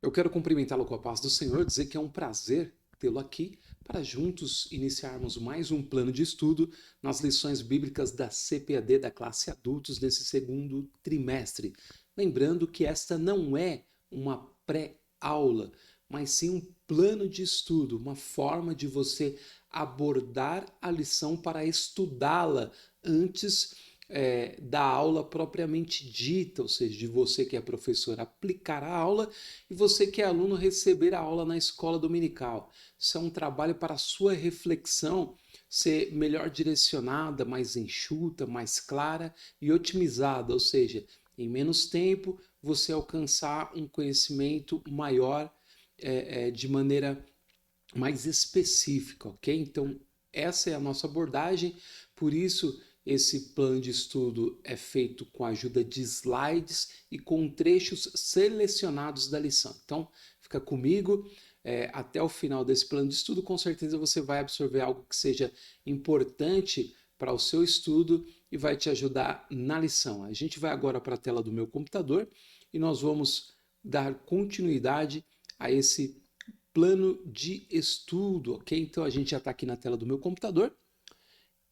Eu quero cumprimentá-lo com a paz do Senhor, dizer que é um prazer tê-lo aqui para juntos iniciarmos mais um plano de estudo nas lições bíblicas da CPAD da classe adultos nesse segundo trimestre. Lembrando que esta não é uma pré-aula, mas sim um plano de estudo, uma forma de você abordar a lição para estudá-la antes da aula propriamente dita, ou seja, de você que é professor aplicar a aula e você que é aluno receber a aula na escola dominical. Isso é um trabalho para a sua reflexão ser melhor direcionada, mais enxuta, mais clara e otimizada, ou seja, em menos tempo você alcançar um conhecimento maior de maneira mais específica, ok? Então, essa é a nossa abordagem, por isso esse plano de estudo é feito com a ajuda de slides e com trechos selecionados da lição. Então, fica comigo até o final desse plano de estudo, com certeza você vai absorver algo que seja importante para o seu estudo e vai te ajudar na lição. A gente vai agora para a tela do meu computador e nós vamos dar continuidade a esse plano de estudo, ok? Então a gente já está aqui na tela do meu computador.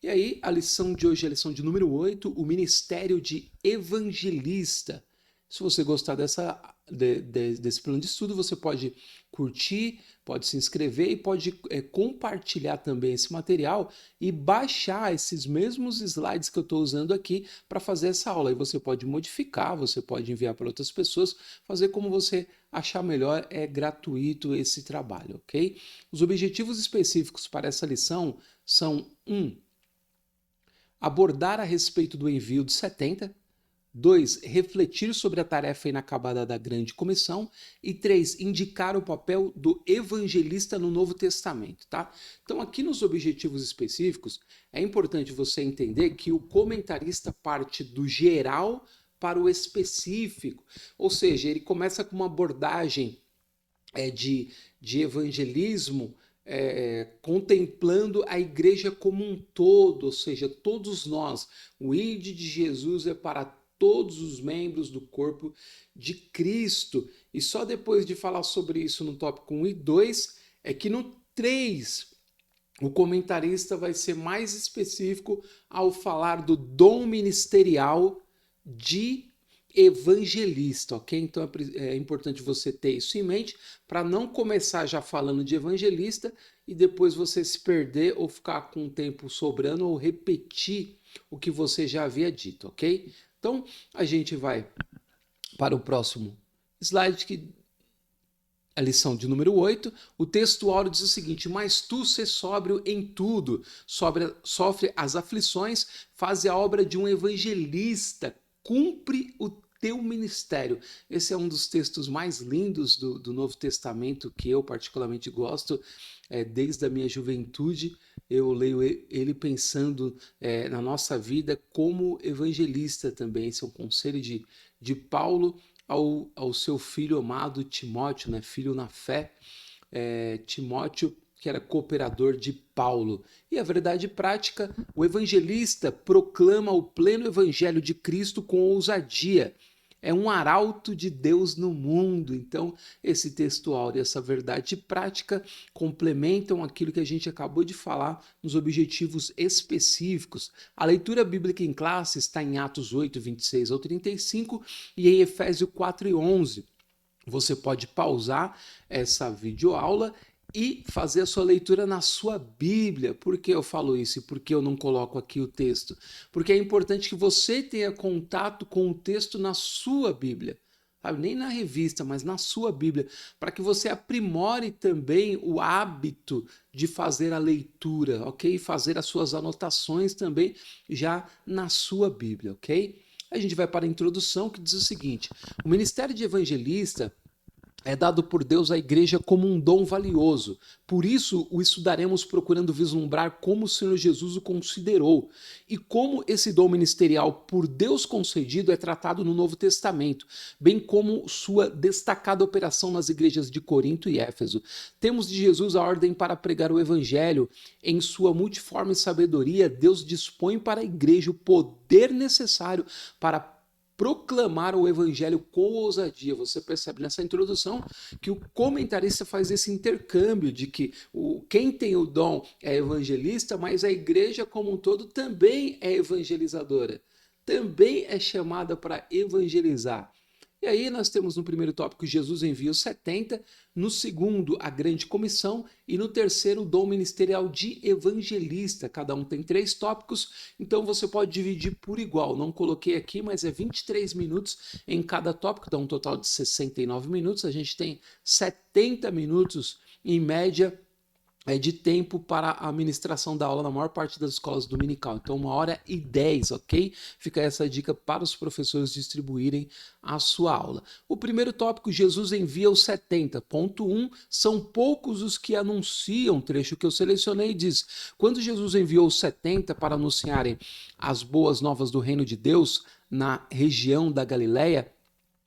E aí, a lição de hoje é a lição de número 8, o Ministério de Evangelista. Se você gostar desse plano de estudo, você pode curtir, pode se inscrever e pode compartilhar também esse material e baixar esses mesmos slides que eu estou usando aqui para fazer essa aula. E você pode modificar, você pode enviar para outras pessoas, fazer como você achar melhor, é gratuito esse trabalho, ok? Os objetivos específicos para essa lição são 1. Abordar a respeito do envio de 70. 2. Refletir sobre a tarefa inacabada da grande comissão. E 3. Indicar o papel do evangelista no Novo Testamento, tá? Então, aqui nos objetivos específicos, é importante você entender que o comentarista parte do geral para o específico, ou seja, ele começa com uma abordagem de evangelismo, contemplando a igreja como um todo, ou seja, todos nós. O ID de Jesus é para todos os membros do corpo de Cristo. E só depois de falar sobre isso no tópico 1 e 2, é que no 3 o comentarista vai ser mais específico ao falar do dom ministerial de evangelista, ok? Então é importante você ter isso em mente para não começar já falando de evangelista e depois você se perder ou ficar com o tempo sobrando ou repetir o que você já havia dito, ok? Então a gente vai para o próximo slide, que a lição de número 8, o texto áureo diz o seguinte: mas tu se sóbrio em tudo, sofre as aflições, faz a obra de um evangelista, cumpre o teu ministério. Esse é um dos textos mais lindos do Novo Testamento, que eu particularmente gosto, desde a minha juventude. Eu leio ele pensando na nossa vida como evangelista também. Esse é um conselho de Paulo ao seu filho amado Timóteo, né? Filho na fé, Timóteo, que era cooperador de Paulo. E a verdade prática, o evangelista proclama o pleno evangelho de Cristo com ousadia. É um arauto de Deus no mundo. Então, esse texto áureo e essa verdade prática complementam aquilo que a gente acabou de falar nos objetivos específicos. A leitura bíblica em classe está em Atos 8, 26 ao 35 e em Efésios 4 e 11. Você pode pausar essa videoaula e fazer a sua leitura na sua Bíblia. Por que eu falo isso e por que eu não coloco aqui o texto? Porque é importante que você tenha contato com o texto na sua Bíblia. Sabe? Nem na revista, mas na sua Bíblia, para que você aprimore também o hábito de fazer a leitura, ok? Fazer as suas anotações também já na sua Bíblia, ok? A gente vai para a introdução, que diz o seguinte: o ministério de evangelista é dado por Deus à igreja como um dom valioso. Por isso, o estudaremos procurando vislumbrar como o Senhor Jesus o considerou e como esse dom ministerial por Deus concedido é tratado no Novo Testamento, bem como sua destacada operação nas igrejas de Corinto e Éfeso. Temos de Jesus a ordem para pregar o evangelho. Em sua multiforme sabedoria, Deus dispõe para a igreja o poder necessário para proclamar o evangelho com ousadia. Você percebe nessa introdução que o comentarista faz esse intercâmbio de que quem tem o dom é evangelista, mas a igreja como um todo também é evangelizadora, também é chamada para evangelizar. E aí nós temos no primeiro tópico Jesus envia os 70, no segundo a grande comissão e no terceiro o dom ministerial de evangelista. Cada um tem 3 tópicos, então você pode dividir por igual. Não coloquei aqui, mas é 23 minutos em cada tópico, dá um total de 69 minutos. A gente tem 70 minutos em média de tempo para a ministração da aula na maior parte das escolas dominical. Então, 1h10, ok? Fica essa dica para os professores distribuírem a sua aula. O primeiro tópico, Jesus envia os 70. Ponto 1, são poucos os que anunciam, trecho que eu selecionei, diz: quando Jesus enviou os 70 para anunciarem as boas novas do reino de Deus na região da Galileia,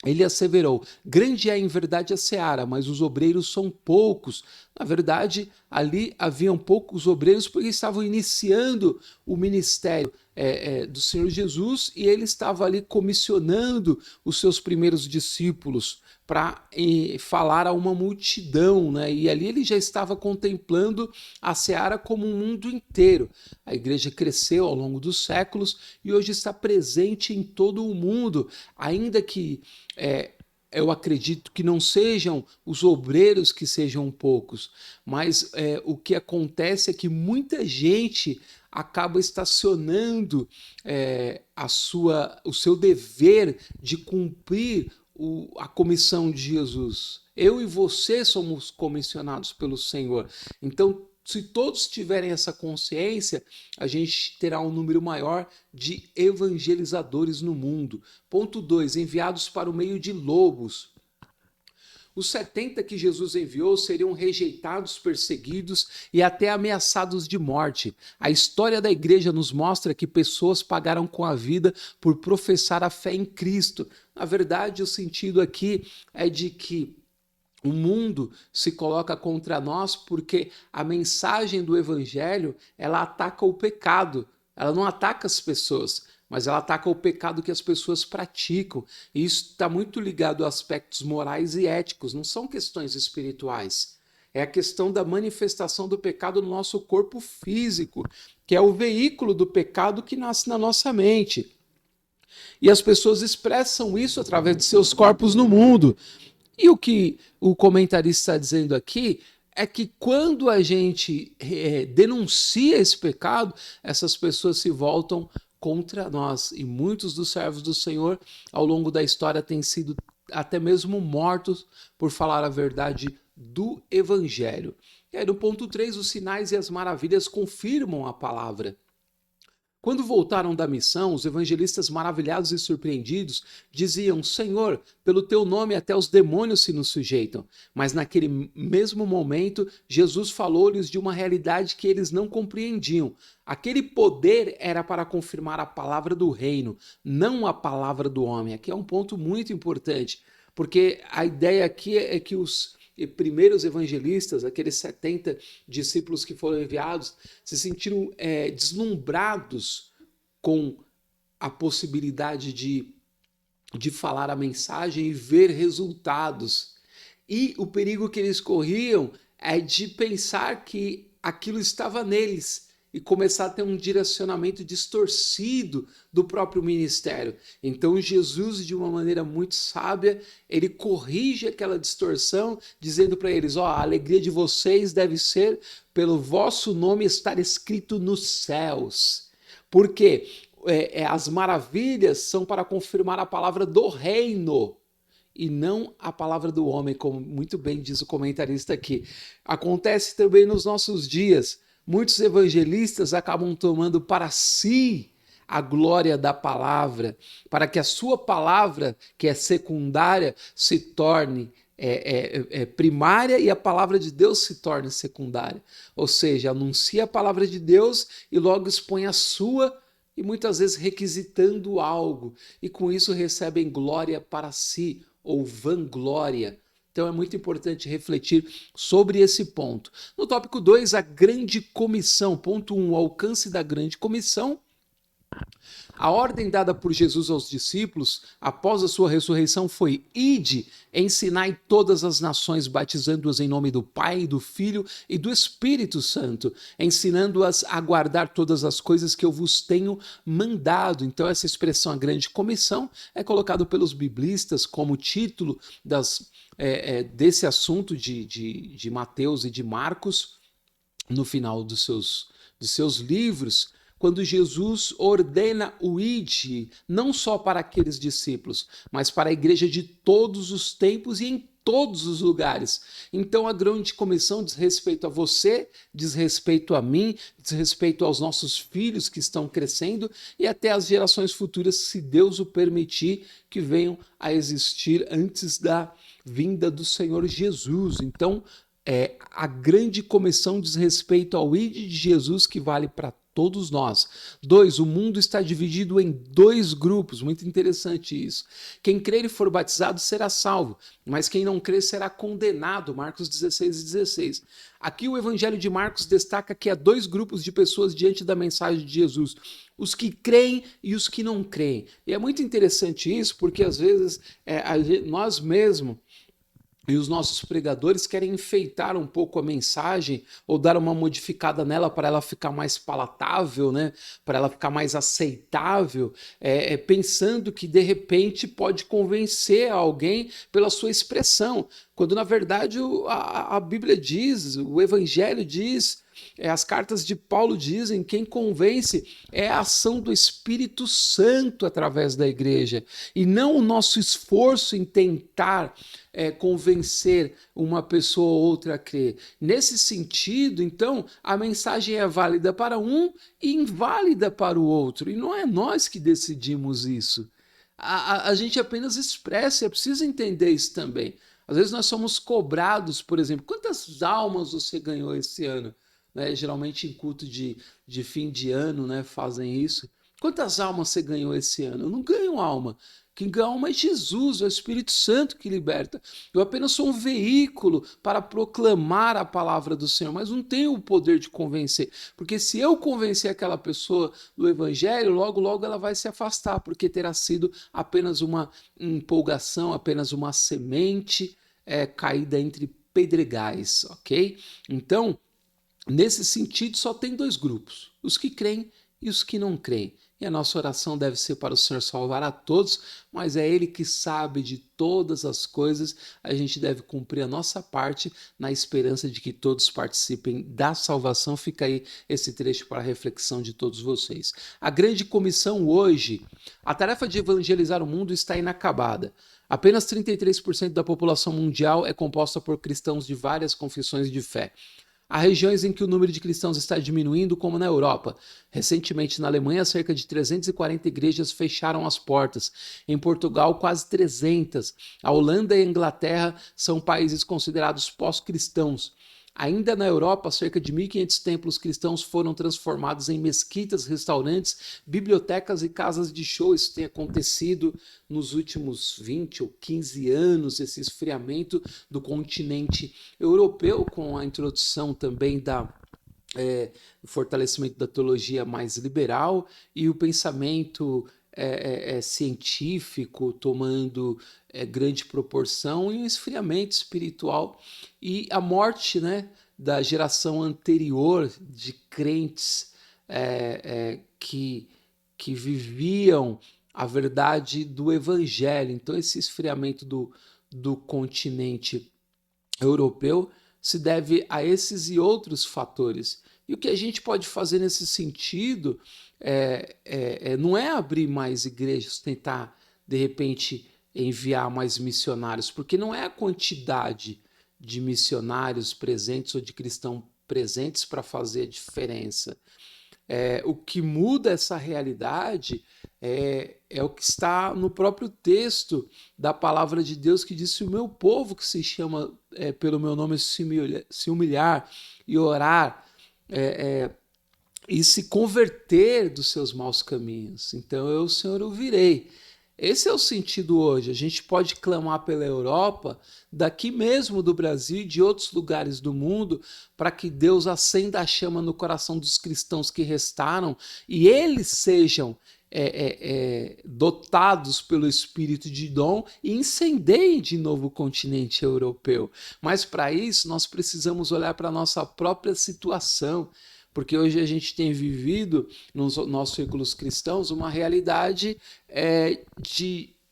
ele asseverou: grande é em verdade a seara, mas os obreiros são poucos. Na verdade, ali haviam poucos obreiros porque estavam iniciando o ministério do Senhor Jesus e ele estava ali comissionando os seus primeiros discípulos para falar a uma multidão, né? E ali ele já estava contemplando a seara como um mundo inteiro. A igreja cresceu ao longo dos séculos e hoje está presente em todo o mundo, ainda que eu acredito que não sejam os obreiros que sejam poucos, mas o que acontece é que muita gente acaba estacionando o seu dever de cumprir a comissão de Jesus. Eu e você somos comissionados pelo Senhor. Então, se todos tiverem essa consciência, a gente terá um número maior de evangelizadores no mundo. Ponto 2, enviados para o meio de lobos. Os 70 que Jesus enviou seriam rejeitados, perseguidos e até ameaçados de morte. A história da igreja nos mostra que pessoas pagaram com a vida por professar a fé em Cristo. Na verdade, o sentido aqui é de que o mundo se coloca contra nós porque a mensagem do evangelho, ela ataca o pecado, ela não ataca as pessoas, mas ela ataca o pecado que as pessoas praticam. E isso está muito ligado a aspectos morais e éticos, não são questões espirituais. É a questão da manifestação do pecado no nosso corpo físico, que é o veículo do pecado que nasce na nossa mente. E as pessoas expressam isso através de seus corpos no mundo. E o que o comentarista está dizendo aqui é que quando a gente denuncia esse pecado, essas pessoas se voltam contra nós. E muitos dos servos do Senhor, ao longo da história, têm sido até mesmo mortos por falar a verdade do Evangelho. E aí, no ponto 3, os sinais e as maravilhas confirmam a palavra. Quando voltaram da missão, os evangelistas, maravilhados e surpreendidos, diziam: Senhor, pelo teu nome até os demônios se nos sujeitam. Mas naquele mesmo momento, Jesus falou-lhes de uma realidade que eles não compreendiam. Aquele poder era para confirmar a palavra do reino, não a palavra do homem. Aqui é um ponto muito importante, porque a ideia aqui é que os primeiros evangelistas, aqueles 70 discípulos que foram enviados, se sentiram deslumbrados com a possibilidade de falar a mensagem e ver resultados. E o perigo que eles corriam é de pensar que aquilo estava neles e começar a ter um direcionamento distorcido do próprio ministério. Então Jesus, de uma maneira muito sábia, ele corrige aquela distorção, dizendo para eles: a alegria de vocês deve ser pelo vosso nome estar escrito nos céus. Porque as maravilhas são para confirmar a palavra do reino e não a palavra do homem, como muito bem diz o comentarista aqui. Acontece também nos nossos dias. Muitos evangelistas acabam tomando para si a glória da palavra, para que a sua palavra, que é secundária, se torne primária e a palavra de Deus se torne secundária. Ou seja, anuncia a palavra de Deus e logo expõe a sua, e muitas vezes requisitando algo, e com isso recebem glória para si, ou vanglória. Então é muito importante refletir sobre esse ponto. No tópico 2, a grande comissão. Ponto 1, o alcance da grande comissão. A ordem dada por Jesus aos discípulos após a sua ressurreição foi: ide, ensinai todas as nações, batizando-as em nome do Pai, do Filho e do Espírito Santo, ensinando-as a guardar todas as coisas que eu vos tenho mandado. Então essa expressão, a grande comissão, é colocada pelos biblistas como título desse assunto de Mateus e de Marcos no final dos seus livros, quando Jesus ordena o ide, não só para aqueles discípulos, mas para a igreja de todos os tempos e em todos os lugares. Então a grande comissão diz respeito a você, diz respeito a mim, diz respeito aos nossos filhos que estão crescendo e até as gerações futuras, se Deus o permitir, que venham a existir antes da vinda do Senhor Jesus. Então, a grande comissão diz respeito ao ide de Jesus, que vale para todos nós. 2, o mundo está dividido em 2 grupos, muito interessante isso. Quem crer e for batizado será salvo, mas quem não crer será condenado, Marcos 16:16. Aqui o Evangelho de Marcos destaca que há 2 grupos de pessoas diante da mensagem de Jesus: os que creem e os que não creem. E é muito interessante isso, porque às vezes nós mesmos e os nossos pregadores querem enfeitar um pouco a mensagem ou dar uma modificada nela para ela ficar mais palatável, né? Para ela ficar mais aceitável, pensando que de repente pode convencer alguém pela sua expressão, quando na verdade a Bíblia diz, o Evangelho diz, as cartas de Paulo dizem, quem convence é a ação do Espírito Santo através da igreja, e não o nosso esforço em tentar convencer uma pessoa ou outra a crer. Nesse sentido, então, a mensagem é válida para um e inválida para o outro, e não é nós que decidimos isso. A gente apenas expressa, é preciso entender isso também. Às vezes nós somos cobrados, por exemplo, quantas almas você ganhou esse ano? Geralmente em culto de fim de ano, né, fazem isso. Quantas almas você ganhou esse ano? Eu não ganho alma. Quem ganha alma é Jesus, é o Espírito Santo que liberta. Eu apenas sou um veículo para proclamar a palavra do Senhor, mas não tenho o poder de convencer. Porque se eu convencer aquela pessoa do Evangelho, logo, logo ela vai se afastar, porque terá sido apenas uma empolgação, apenas uma semente caída entre pedregais, ok? Então, nesse sentido, só tem 2 grupos, os que creem e os que não creem. E a nossa oração deve ser para o Senhor salvar a todos, mas é Ele que sabe de todas as coisas. A gente deve cumprir a nossa parte na esperança de que todos participem da salvação. Fica aí esse trecho para a reflexão de todos vocês. A grande comissão hoje, a tarefa de evangelizar o mundo está inacabada. Apenas 33% da população mundial é composta por cristãos de várias confissões de fé. Há regiões em que o número de cristãos está diminuindo, como na Europa. Recentemente, na Alemanha, cerca de 340 igrejas fecharam as portas. Em Portugal, quase 300. A Holanda e a Inglaterra são países considerados pós-cristãos. Ainda na Europa, cerca de 1.500 templos cristãos foram transformados em mesquitas, restaurantes, bibliotecas e casas de show. Isso tem acontecido nos últimos 20 ou 15 anos, esse esfriamento do continente europeu, com a introdução também do fortalecimento da teologia mais liberal e o pensamento científico tomando grande proporção e um esfriamento espiritual e a morte, né, da geração anterior de crentes que viviam a verdade do Evangelho. Então esse esfriamento do continente europeu se deve a esses e outros fatores. E o que a gente pode fazer nesse sentido não é abrir mais igrejas, tentar, de repente, enviar mais missionários, porque não é a quantidade de missionários presentes ou de cristãos presentes para fazer a diferença. O que muda essa realidade é o que está no próprio texto da palavra de Deus, que diz: se o meu povo, que se chama pelo meu nome, se humilhar e orar e se converter dos seus maus caminhos, então eu, Senhor, ouvirei. Esse é o sentido hoje. A gente pode clamar pela Europa, daqui mesmo do Brasil e de outros lugares do mundo, para que Deus acenda a chama no coração dos cristãos que restaram e eles sejam dotados pelo espírito de dom e incendeiem de novo o continente europeu. Mas para isso nós precisamos olhar para a nossa própria situação, porque hoje a gente tem vivido nos nossos círculos cristãos uma realidade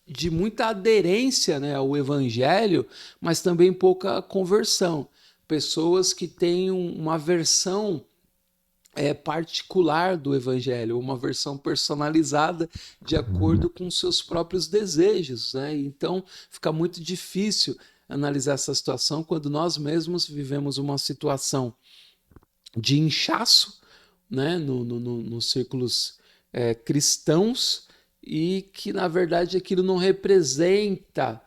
de muita aderência, né, ao evangelho, mas também pouca conversão. Pessoas que têm uma versão particular do evangelho, uma versão personalizada de acordo com seus próprios desejos, né? Então fica muito difícil analisar essa situação quando nós mesmos vivemos uma situação de inchaço, né, nos círculos cristãos, e que na verdade aquilo não representa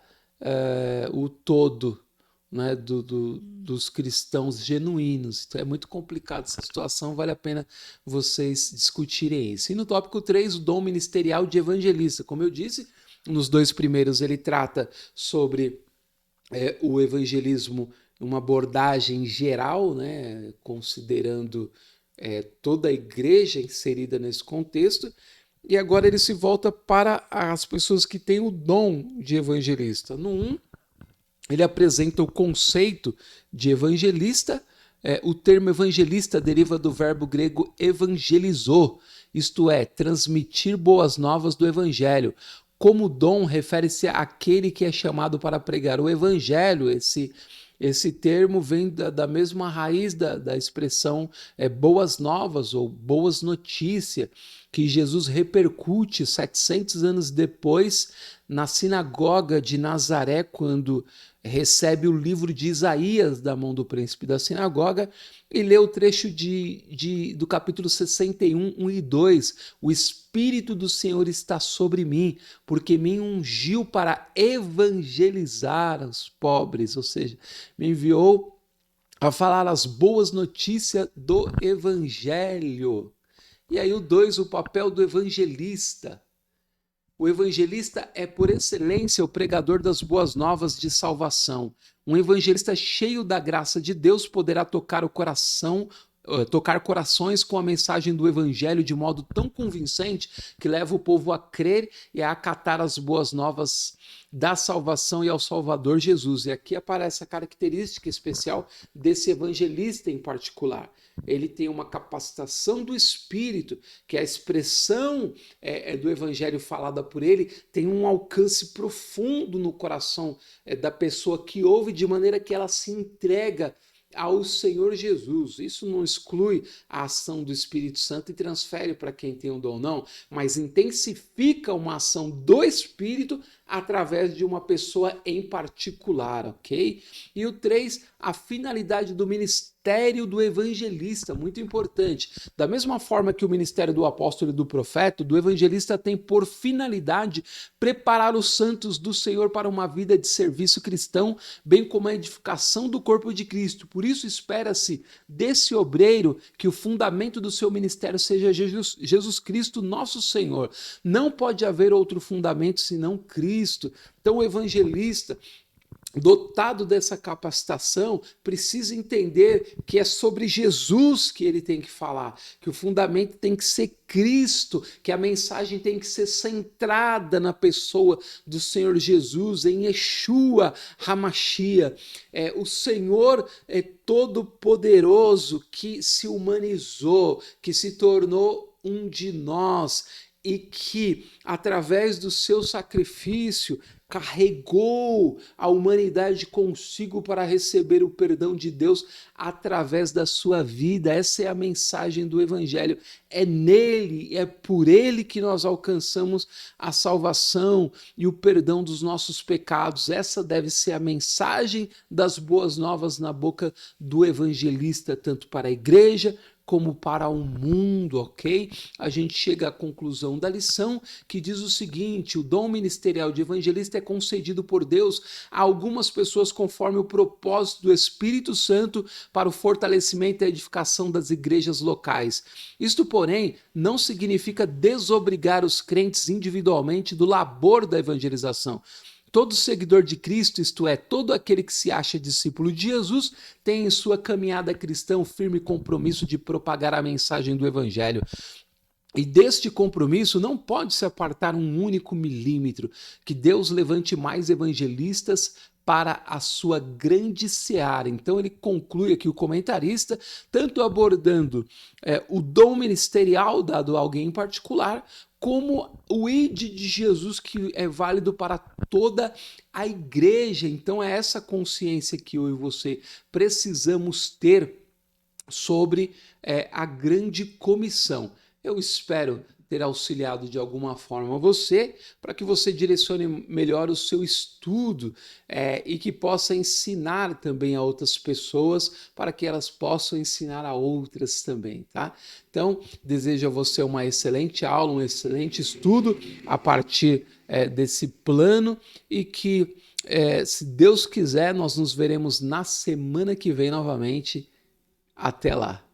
o todo, né, dos cristãos genuínos. Então é muito complicado essa situação, vale a pena vocês discutirem isso. E no tópico 3, o dom ministerial de evangelista. Como eu disse, nos 2 primeiros ele trata sobre o evangelismo, uma abordagem geral, né, considerando toda a igreja inserida nesse contexto, e agora ele se volta para as pessoas que têm o dom de evangelista. No 1, ele apresenta o conceito de evangelista. O termo evangelista deriva do verbo grego evangelizou, isto é, transmitir boas novas do evangelho. Como dom, refere-se àquele que é chamado para pregar o evangelho. Esse termo vem da mesma raiz da expressão boas novas ou boas notícias, que Jesus repercute 700 anos depois na sinagoga de Nazaré, quando recebe o livro de Isaías da mão do príncipe da sinagoga e lê o trecho do capítulo 61, 1 e 2. O Espírito do Senhor está sobre mim, porque me ungiu para evangelizar os pobres, ou seja, me enviou a falar as boas notícias do evangelho. E aí o 2, o papel do evangelista. O evangelista é, por excelência, o pregador das boas novas de salvação. Um evangelista cheio da graça de Deus poderá tocar corações com a mensagem do evangelho de modo tão convincente que leva o povo a crer e a acatar as boas novas da salvação e ao Salvador Jesus. E aqui aparece a característica especial desse evangelista em particular. Ele tem uma capacitação do Espírito, que a expressão do evangelho falada por ele tem um alcance profundo no coração da pessoa que ouve, de maneira que ela se entrega ao Senhor Jesus. Isso não exclui a ação do Espírito Santo e transfere para quem tem o dom, não, mas intensifica uma ação do Espírito através de uma pessoa em particular, ok? E o 3, a finalidade do ministério do evangelista, muito importante. Da mesma forma que o ministério do apóstolo e do profeta, do evangelista tem por finalidade preparar os santos do Senhor para uma vida de serviço cristão, bem como a edificação do corpo de Cristo. Por isso espera-se desse obreiro que o fundamento do seu ministério seja Jesus Cristo, nosso Senhor. Não pode haver outro fundamento senão Cristo. Então o evangelista, dotado dessa capacitação, precisa entender que é sobre Jesus que ele tem que falar, que o fundamento tem que ser Cristo, que a mensagem tem que ser centrada na pessoa do Senhor Jesus, em Yeshua HaMashiach, o Senhor todo-poderoso que se humanizou, que se tornou um de nós, e que, através do seu sacrifício, carregou a humanidade consigo para receber o perdão de Deus através da sua vida. Essa é a mensagem do Evangelho. É nele, é por ele que nós alcançamos a salvação e o perdão dos nossos pecados. Essa deve ser a mensagem das boas novas na boca do evangelista, tanto para a igreja como para o mundo, ok? A gente chega à conclusão da lição que diz o seguinte: o dom ministerial de evangelista é concedido por Deus a algumas pessoas conforme o propósito do Espírito Santo para o fortalecimento e a edificação das igrejas locais. Isto, porém, não significa desobrigar os crentes individualmente do labor da evangelização. Todo seguidor de Cristo, isto é, todo aquele que se acha discípulo de Jesus, tem em sua caminhada cristã um firme compromisso de propagar a mensagem do Evangelho. E deste compromisso não pode se apartar um único milímetro. Que Deus levante mais evangelistas para a sua grande seara. Então ele conclui aqui o comentarista, tanto abordando o dom ministerial dado a alguém em particular, como o ide de Jesus, que é válido para toda a igreja. Então é essa consciência que eu e você precisamos ter sobre a grande comissão. Eu espero ter auxiliado de alguma forma você, para que você direcione melhor o seu estudo e que possa ensinar também a outras pessoas, para que elas possam ensinar a outras também, tá? Então, desejo a você uma excelente aula, um excelente estudo a partir desse plano e que, se Deus quiser, nós nos veremos na semana que vem novamente. Até lá!